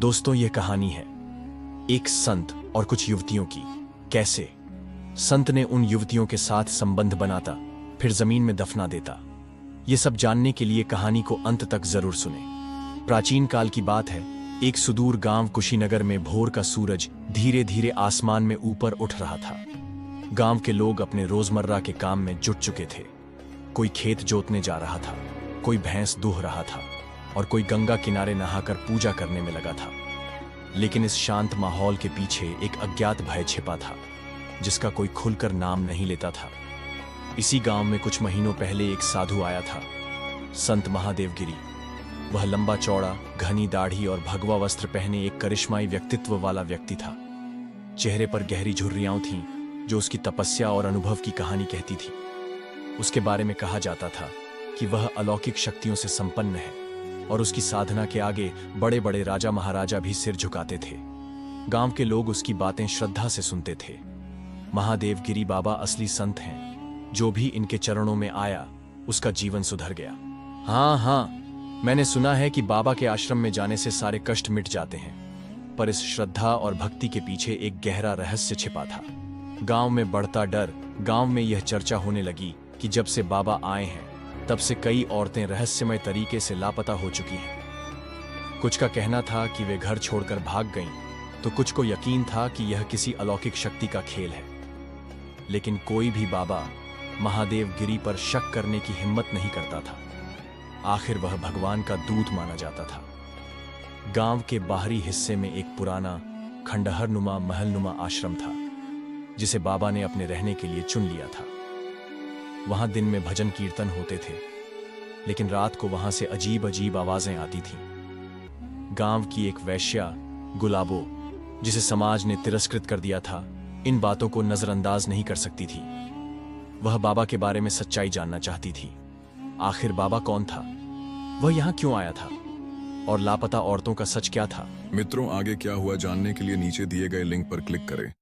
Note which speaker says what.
Speaker 1: दोस्तों, यह कहानी है एक संत और कुछ युवतियों की। कैसे संत ने उन युवतियों के साथ संबंध बनाता, फिर जमीन में दफना देता। ये सब जानने के लिए कहानी को अंत तक जरूर सुने। प्राचीन काल की बात है। एक सुदूर गांव कुशीनगर में भोर का सूरज धीरे धीरे आसमान में ऊपर उठ रहा था। गांव के लोग अपने रोजमर्रा के काम में जुट चुके थे। कोई खेत जोतने जा रहा था, कोई भैंस दूह रहा था और कोई गंगा किनारे नहाकर पूजा करने में लगा था। लेकिन इस शांत माहौल के पीछे एक अज्ञात भय छिपा था, जिसका कोई खुलकर नाम नहीं लेता था। इसी गांव में कुछ महीनों पहले एक साधु आया था, संत महादेव गिरी। वह लंबा चौड़ा, घनी दाढ़ी और भगवा वस्त्र पहने एक करिश्माई व्यक्तित्व वाला व्यक्ति था। चेहरे पर गहरी झुर्रियां थीं, जो उसकी तपस्या और अनुभव की कहानी कहती थी। उसके बारे में कहा जाता था कि वह अलौकिक शक्तियों से संपन्न है और उसकी साधना के आगे बड़े बड़े राजा महाराजा भी सिर झुकाते थे। गांव के लोग उसकी बातें श्रद्धा से सुनते थे। महादेव गिरी बाबा असली संत हैं। जो भी इनके चरणों में आया, उसका जीवन सुधर गया। हाँ, मैंने सुना है कि बाबा के आश्रम में जाने से सारे कष्ट मिट जाते हैं। पर इस श्रद्धा और भक्ति के पीछे एक गहरा रहस्य छिपा था। गांव में बढ़ता डर, गांव में यह चर्चा होने लगी कि जब से बाबा आए हैं, तब से कई औरतें रहस्यमय तरीके से लापता हो चुकी हैं। कुछ का कहना था कि वे घर छोड़कर भाग गईं, तो कुछ को यकीन था कि यह किसी अलौकिक शक्ति का खेल है। लेकिन कोई भी बाबा महादेव गिरी पर शक करने की हिम्मत नहीं करता था। आखिर वह भगवान का दूत माना जाता था। गांव के बाहरी हिस्से में एक पुराना खंडहर नुमा महल नुमा आश्रम था, जिसे बाबा ने अपने रहने के लिए चुन लिया था। वहां दिन में भजन कीर्तन होते थे, लेकिन रात को वहां से अजीब अजीब आवाजें आती थीं। गांव की एक वैश्या गुलाबो, जिसे समाज ने तिरस्कृत कर दिया था, इन बातों को नजरअंदाज नहीं कर सकती थी। वह बाबा के बारे में सच्चाई जानना चाहती थी। आखिर बाबा कौन था, वह यहां क्यों आया था, और लापता औरतों का सच क्या था।
Speaker 2: मित्रों, आगे क्या हुआ जानने के लिए नीचे दिए गए लिंक पर क्लिक करें।